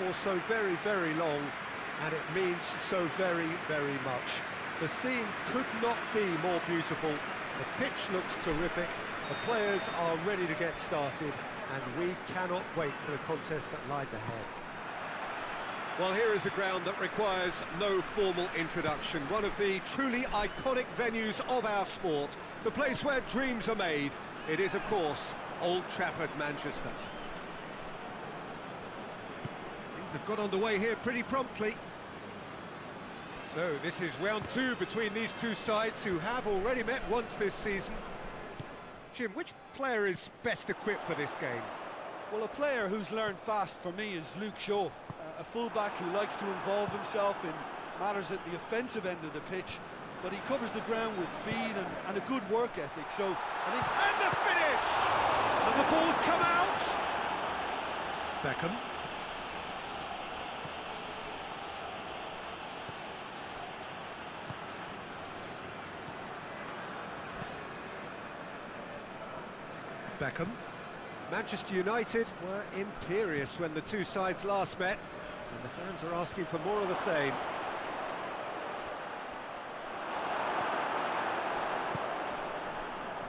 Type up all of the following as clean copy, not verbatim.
for so very, very long, and it means so very, very much. The scene could not be more beautiful. The pitch looks terrific, the players are ready to get started, and we cannot wait for the contest that lies ahead. Well, here is a ground that requires no formal introduction. One of the truly iconic venues of our sport, the place where dreams are made. It is, of course, Old Trafford, Manchester. Things have got underway here pretty promptly. So this is round two between these two sides who have already met once this season. Jim, which player is best equipped for this game? Well, a player who's learned fast for me is Luke Shaw, a fullback who likes to involve himself in matters at the offensive end of the pitch, but he covers the ground with speed and a good work ethic, so I think... And the finish! And the ball's come out! Beckham. Beckham. Manchester United were imperious when the two sides last met, and the fans are asking for more of the same.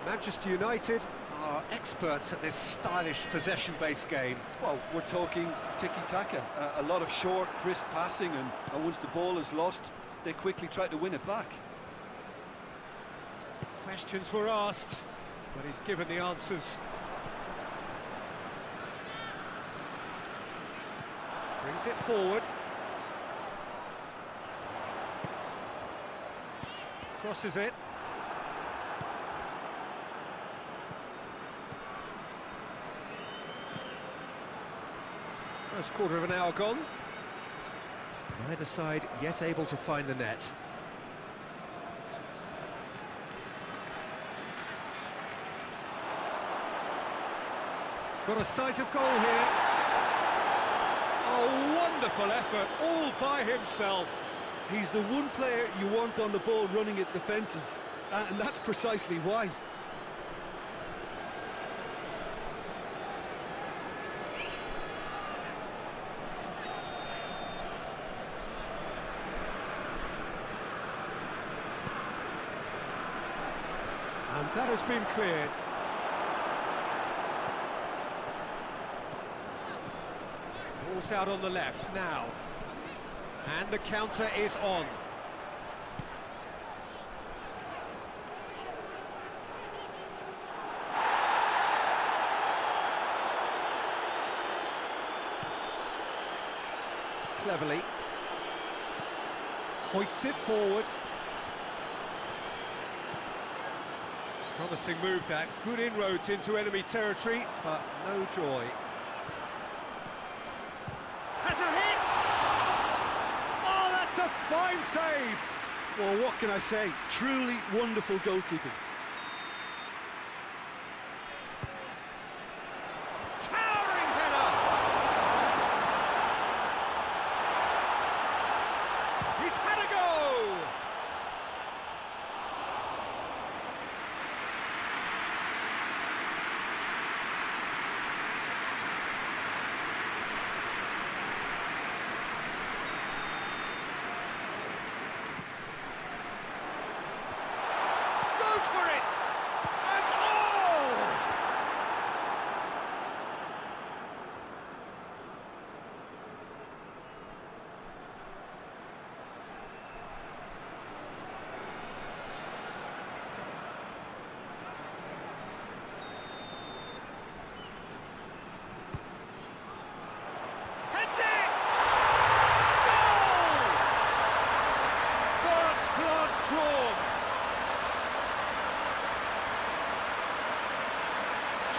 Manchester United are experts at this stylish possession-based game. Well, we're talking tiki-taka, a lot of short, crisp passing, and once the ball is lost, they quickly try to win it back. Questions were asked, but he's given the answers. Brings it forward. Crosses it. First quarter of an hour gone. Neither side yet able to find the net. Got a sight of goal here. A wonderful effort, all by himself. He's the one player you want on the ball running at defences, and that's precisely why. And that has been cleared. Ball's out on the left now. And the counter is on. Cleverly. Hoists it forward. Promising move that, good inroads into enemy territory, but no joy. Has a hit! Oh, that's a fine save! Well, what can I say? Truly wonderful goalkeeping. Towering header! He's had a go!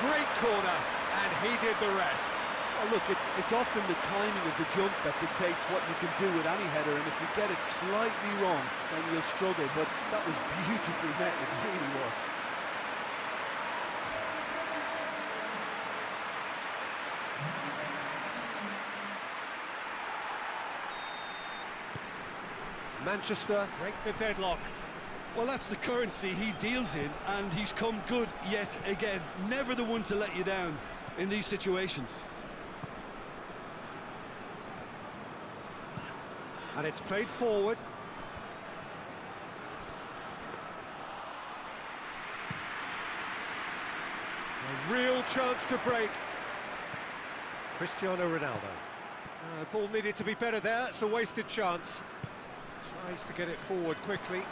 Great corner, and he did the rest. Well, look, it's often the timing of the jump that dictates what you can do with any header, and if you get it slightly wrong, then you'll struggle, but that was beautifully met, it really was. Manchester break the deadlock. Well, that's the currency he deals in, and he's come good yet again. Never the one to let you down in these situations. And it's played forward. A real chance to break. Cristiano Ronaldo. Ball needed to be better there, it's a wasted chance. Tries to get it forward quickly.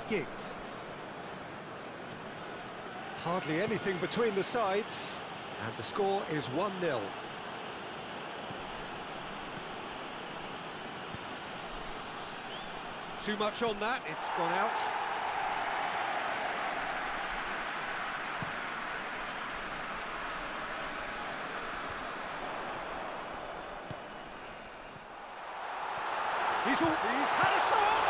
Giggs. Hardly anything between the sides, and the score is 1-0. Too much on that, it's gone out. He's had a shot!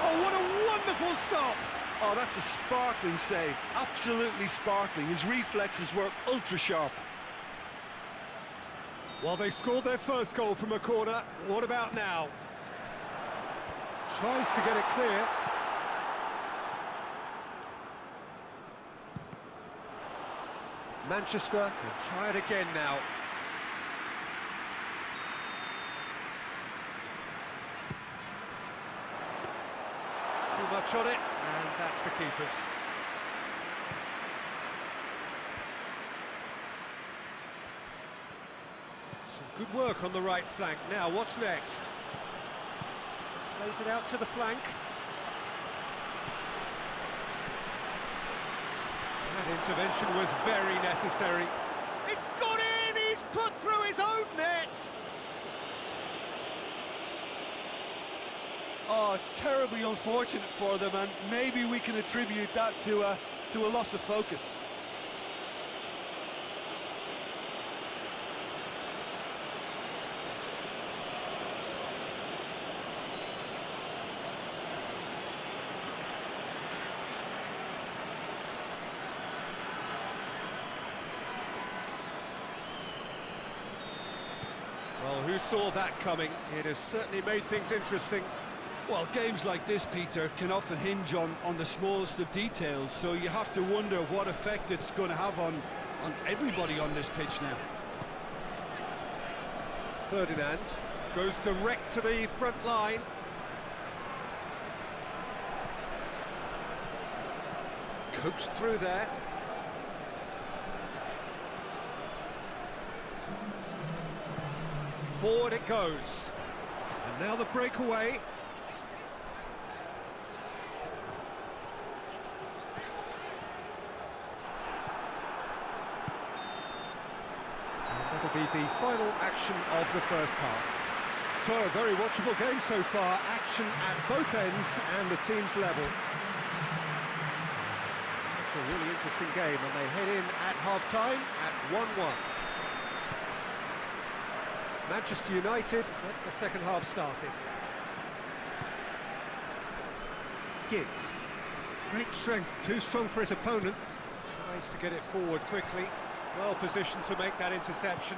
Oh, what a wonderful stop! Oh, that's a sparkling save, absolutely sparkling. His reflexes were ultra-sharp. Well, they scored their first goal from a corner. What about now? Tries to get it clear. Manchester can try it again now. Too much on it, and that's the keeper's. Some good work on the right flank. Now, what's next? Plays it out to the flank. That intervention was very necessary. It's gone in! He's put through his own net! Oh, it's terribly unfortunate for them, and maybe we can attribute that to a loss of focus. Well, who saw that coming? It has certainly made things interesting. Well, games like this, Peter, can often hinge on the smallest of details, so you have to wonder what effect it's going to have on everybody on this pitch now. Ferdinand goes direct to the front line. Coaxed through there. Forward it goes. And now the breakaway. That'll be the final action of the first half. So, a very watchable game so far. Action at both ends and the team's level. It's a really interesting game, and they head in at half-time at 1-1. Manchester United get the second half started. Giggs. Great strength, too strong for his opponent. Tries to get it forward quickly. Well positioned to make that interception.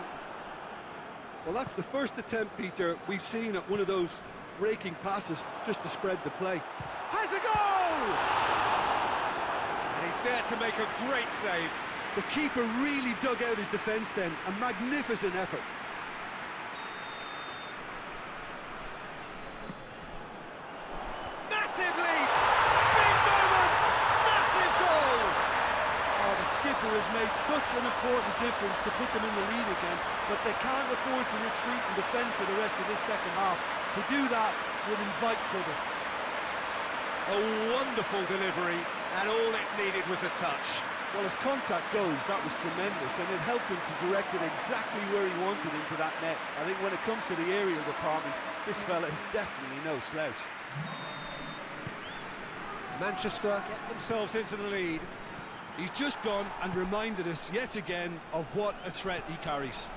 Well, that's the first attempt, Peter, we've seen at one of those raking passes just to spread the play. Has a goal! And he's there to make a great save. The keeper really dug out his defence then, a magnificent effort. Massive lead! Big moment! Massive goal! Oh, the skipper has made such an important difference to put them in the lead again, but they can't afford to retreat and defend for the rest of this second half. To do that would invite trouble. A wonderful delivery, and all it needed was a touch. Well, as contact goes, that was tremendous, and it helped him to direct it exactly where he wanted into that net. I think when it comes to the aerial department, this fella is definitely no slouch. Manchester get themselves into the lead. He's just gone and reminded us yet again of what a threat he carries.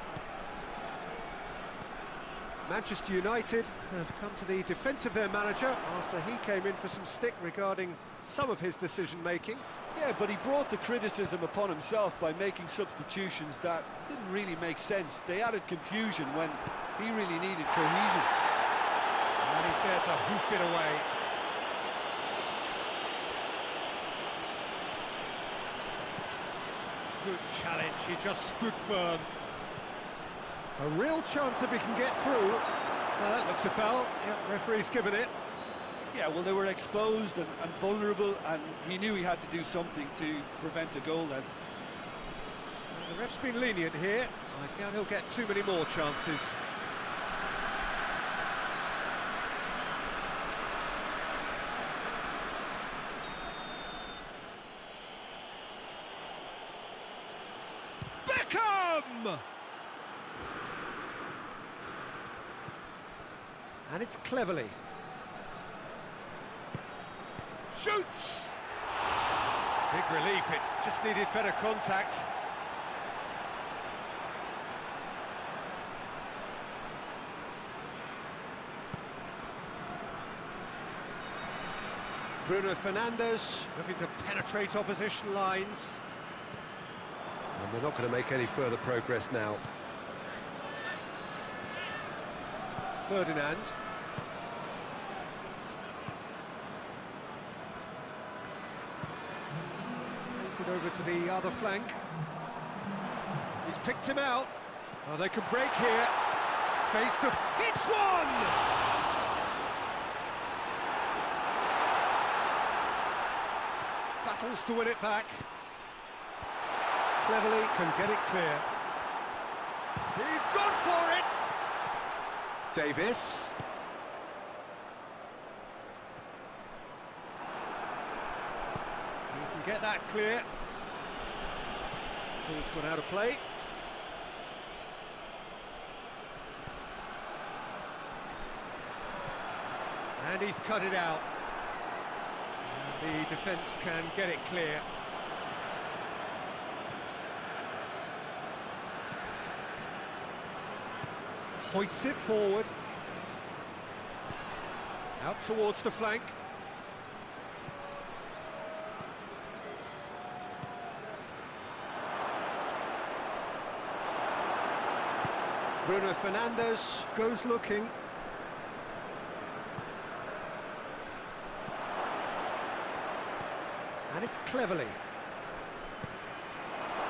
Manchester United have come to the defence of their manager after he came in for some stick regarding some of his decision-making. Yeah, but he brought the criticism upon himself by making substitutions that didn't really make sense. They added confusion when he really needed cohesion. And he's there to hoof it away. Good challenge, he just stood firm. A real chance if he can get through. That looks a foul. Yep, referee's given it. Yeah, well, they were exposed and vulnerable, and he knew he had to do something to prevent a goal then. The ref's been lenient here. I doubt he'll get too many more chances. Beckham! And it's Cleverly. Shoots! Big relief, it just needed better contact. Bruno Fernandes looking to penetrate opposition lines. And they're not going to make any further progress now. Ferdinand. Takes it over to the other flank. He's picked him out. Oh, they can break here. Face to... Hits one! Battles to win it back. Cleverly can get it clear. He's gone for it! Davis. He can get that clear. Ball's gone out of play. And he's cut it out. The defence can get it clear. Hoists it forward. Out towards the flank. Bruno Fernandes goes looking. And it's Cleverly.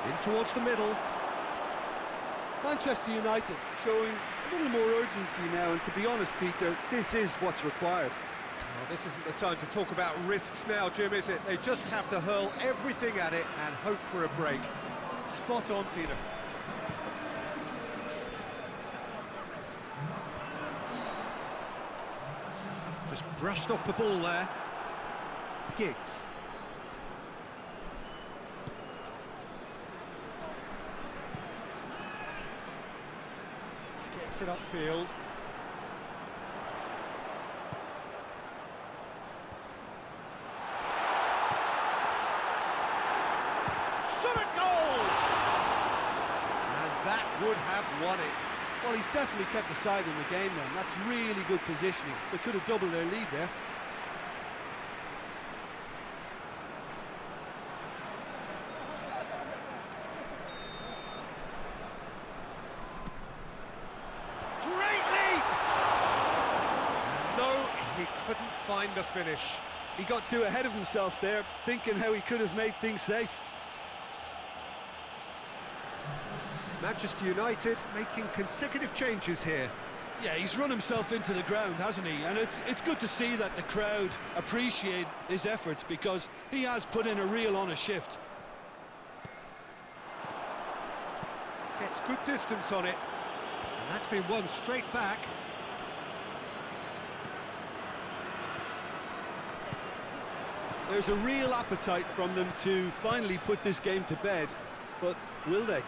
In towards the middle. Manchester United showing a little more urgency now, and to be honest, Peter, this is what's required. Well, this isn't the time to talk about risks now, Jim, is it? They just have to hurl everything at it and hope for a break. Spot on, Peter. Just brushed off the ball there. Giggs. Gets it upfield. Shot at goal! And that would have won it. Well, he's definitely kept the side in the game then. That's really good positioning. They could have doubled their lead there. Great leap! No, he couldn't find the finish. He got too ahead of himself there, thinking how he could have made things safe. Manchester United making consecutive changes here. Yeah, he's run himself into the ground, hasn't he? And it's good to see that the crowd appreciate his efforts, because he has put in a real honest shift. Gets good distance on it. And that's been won straight back. There's a real appetite from them to finally put this game to bed, but will they?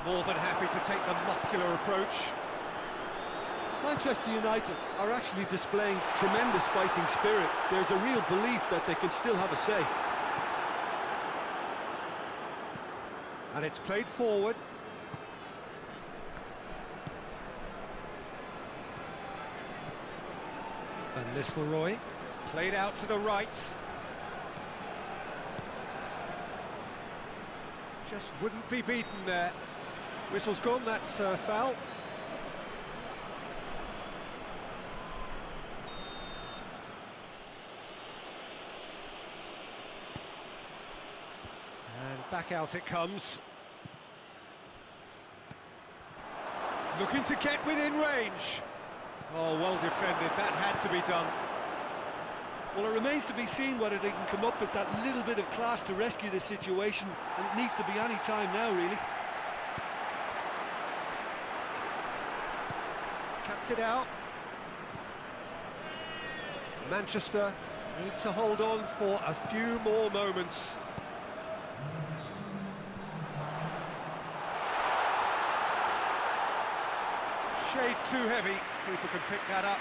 More than happy to take the muscular approach. Manchester United are actually displaying tremendous fighting spirit. There's a real belief that they can still have a say. And it's played forward. Van Nistelrooy played out to the right. Just wouldn't be beaten there. Whistle's gone, that's foul. Back out it comes. Looking to get within range. Oh, well defended, that had to be done. Well, it remains to be seen whether they can come up with that little bit of class to rescue this situation, and it needs to be any time now, really. Cuts it out. Manchester need to hold on for a few more moments. Shade too heavy, keeper can pick that up.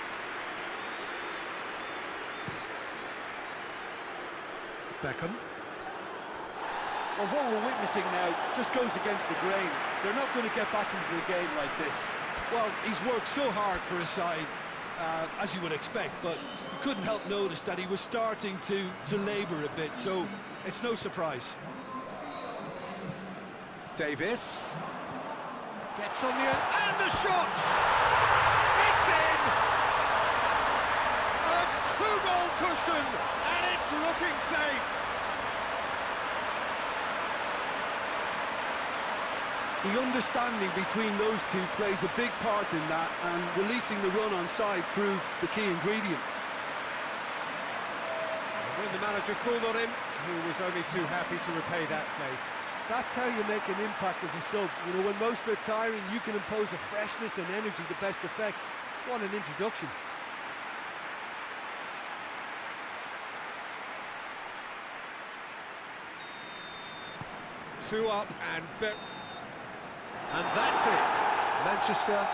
Beckham. Well, what we're witnessing now just goes against the grain. They're not going to get back into the game like this. Well, he's worked so hard for his side, as you would expect, but you couldn't help notice that he was starting to labour a bit, so it's no surprise. Davis gets on the end, and the shot! It's in! A two-goal cushion, and it's looking safe. The understanding between those two plays a big part in that, and releasing the run on side proved the key ingredient. When the manager called on him, he was only too happy to repay that faith. That's how you make an impact as a sub. You know, when most are tiring, you can impose a freshness and energy to best effect. What an introduction. Two up and that's it. Manchester